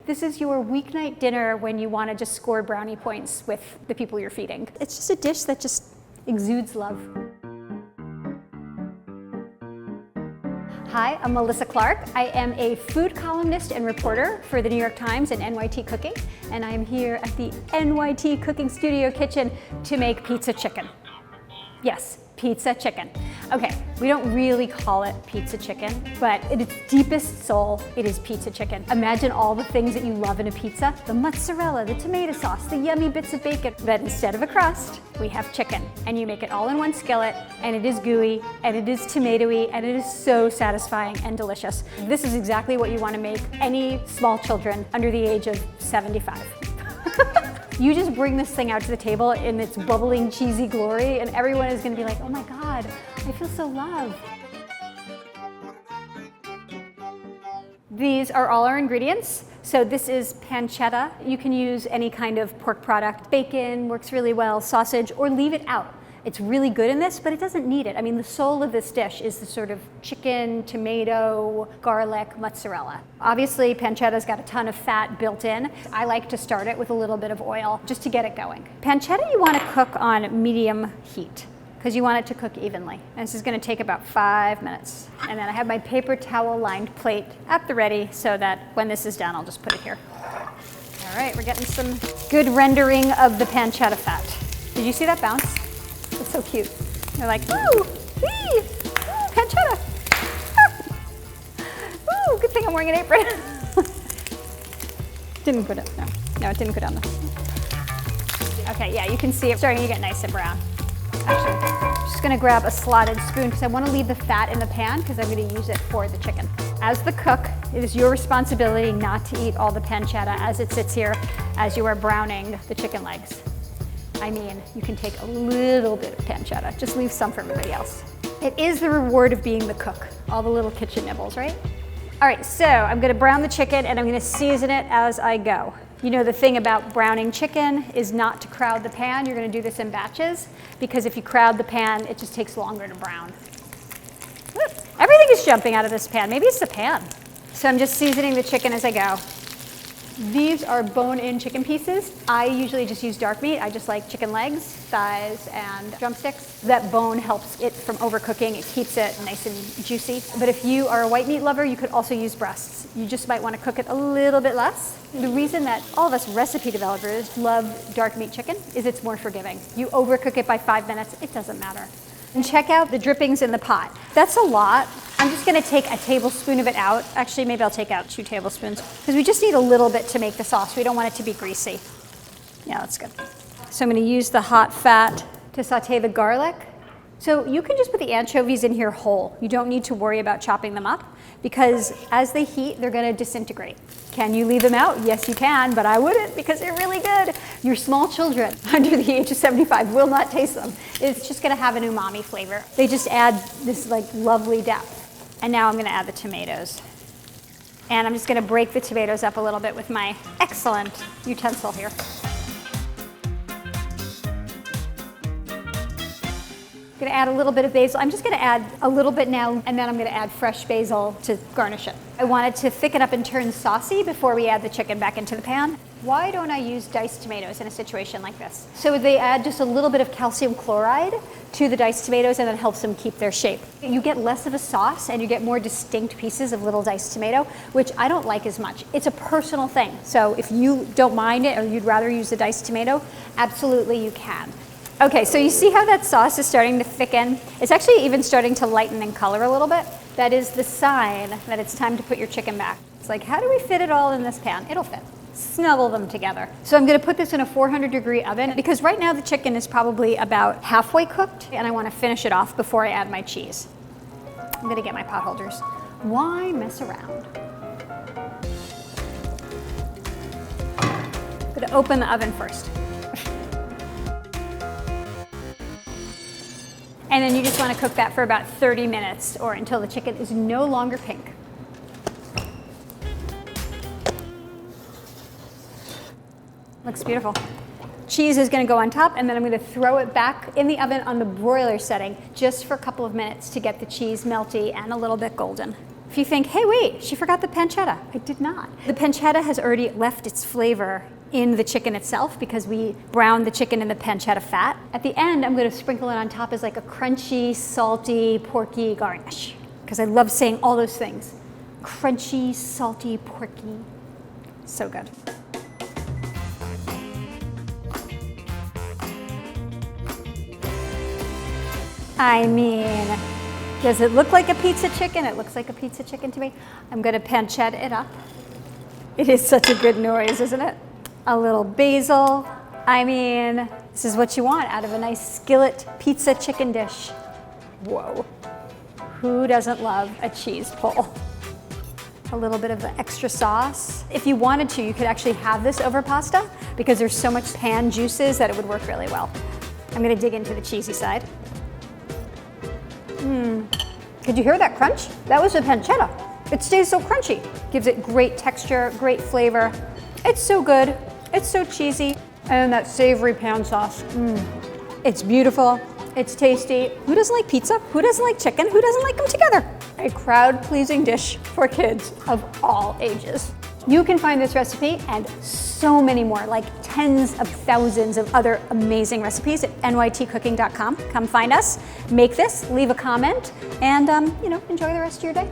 This is your weeknight dinner when you want to just score brownie points with the people you're feeding. It's just a dish that just exudes love. Hi, I'm Melissa Clark. I am a food columnist and reporter for the New York Times and NYT Cooking, and I'm here at the NYT Cooking Studio Kitchen to make pizza chicken. Yes, pizza chicken. Okay, we don't really call it pizza chicken, but in its deepest soul, it is pizza chicken. Imagine all the things that you love in a pizza, the mozzarella, the tomato sauce, the yummy bits of bacon, but instead of a crust, we have chicken. And you make it all in one skillet, and it is gooey, and it is tomatoey, and it is so satisfying and delicious. This is exactly what you want to make any small children under the age of 75. You just bring this thing out to the table in its bubbling, cheesy glory, and everyone is going to be like, oh my God, I feel so loved. These are all our ingredients. So this is pancetta. You can use any kind of pork product. Bacon works really well, sausage, or leave it out. It's really good in this, but it doesn't need it. I mean, the soul of this dish is the sort of chicken, tomato, garlic, mozzarella. Obviously, pancetta's got a ton of fat built in. I like to start it with a little bit of oil just to get it going. Pancetta you want to cook on medium heat because you want it to cook evenly. And this is going to take about 5 minutes. And then I have my paper towel lined plate at the ready so that when this is done, I'll just put it here. All right, we're getting some good rendering of the pancetta fat. Did you see that bounce? It's so cute. They're like, ooh, wee, ooh, pancetta. Ooh, good thing I'm wearing an apron. Didn't go down, no, it didn't go down there. Okay, yeah, you can see it starting to get nice and brown. Actually, I'm just gonna grab a slotted spoon because I want to leave the fat in the pan because I'm gonna use it for the chicken. As the cook, it is your responsibility not to eat all the pancetta as it sits here as you are browning the chicken legs. I mean, you can take a little bit of pancetta, just leave some for everybody else. It is the reward of being the cook, all the little kitchen nibbles, right? All right, so I'm gonna brown the chicken and I'm gonna season it as I go. You know, the thing about browning chicken is not to crowd the pan. You're gonna do this in batches because if you crowd the pan, it just takes longer to brown. Whoop, everything is jumping out of this pan. Maybe it's the pan. So I'm just seasoning the chicken as I go. These are bone-in chicken pieces. I usually just use dark meat. I just like chicken legs, thighs, and drumsticks. That bone helps it from overcooking. It keeps it nice and juicy. But if you are a white meat lover, you could also use breasts. You just might want to cook it a little bit less. The reason that all of us recipe developers love dark meat chicken is it's more forgiving. You overcook it by 5 minutes, it doesn't matter. And check out the drippings in the pot. That's a lot. I'm just gonna take a tablespoon of it out. Actually, maybe I'll take out 2 tablespoons because we just need a little bit to make the sauce. We don't want it to be greasy. Yeah, that's good. So I'm gonna use the hot fat to saute the garlic. So you can just put the anchovies in here whole. You don't need to worry about chopping them up because as they heat, they're gonna disintegrate. Can you leave them out? Yes, you can, but I wouldn't because they're really good. Your small children under the age of 75 will not taste them. It's just gonna have an umami flavor. They just add this like lovely depth. And now I'm gonna add the tomatoes. And I'm just gonna break the tomatoes up a little bit with my excellent utensil here. I'm gonna add a little bit of basil. I'm just gonna add a little bit now, and then I'm gonna add fresh basil to garnish it. I wanted to thicken up and turn saucy before we add the chicken back into the pan. Why don't I use diced tomatoes in a situation like this? So they add just a little bit of calcium chloride to the diced tomatoes and that helps them keep their shape. You get less of a sauce and you get more distinct pieces of little diced tomato, which I don't like as much. It's a personal thing. So if you don't mind it or you'd rather use the diced tomato, absolutely you can. Okay, so you see how that sauce is starting to thicken? It's actually even starting to lighten in color a little bit. That is the sign that it's time to put your chicken back. It's like, how do we fit it all in this pan? It'll fit. Snuggle them together. So I'm gonna put this in a 400-degree oven because right now the chicken is probably about halfway cooked and I wanna finish it off before I add my cheese. I'm gonna get my pot holders. Why mess around? I'm gonna open the oven first. And then you just want to cook that for about 30 minutes or until the chicken is no longer pink. Looks beautiful. Cheese is going to go on top and then I'm going to throw it back in the oven on the broiler setting just for a couple of minutes to get the cheese melty and a little bit golden. If you think, hey, wait, she forgot the pancetta. I did not. The pancetta has already left its flavor in the chicken itself because we browned the chicken in the pancetta fat. At the end, I'm gonna sprinkle it on top as like a crunchy, salty, porky garnish. Because I love saying all those things. Crunchy, salty, porky. So good. I mean, does it look like a pizza chicken? It looks like a pizza chicken to me. I'm gonna pancetta it up. It is such a good noise, isn't it? A little basil. I mean, this is what you want out of a nice skillet pizza chicken dish. Whoa. Who doesn't love a cheese pull? A little bit of the extra sauce. If you wanted to, you could actually have this over pasta because there's so much pan juices that it would work really well. I'm gonna dig into the cheesy side. Could you hear that crunch? That was the pancetta. It stays so crunchy. Gives it great texture, great flavor. It's so good. It's so cheesy. And that savory pan sauce. It's beautiful. It's tasty. Who doesn't like pizza? Who doesn't like chicken? Who doesn't like them together? A crowd-pleasing dish for kids of all ages. You can find this recipe and so many more, like tens of thousands of other amazing recipes at nytcooking.com. Come find us, make this, leave a comment, and enjoy the rest of your day.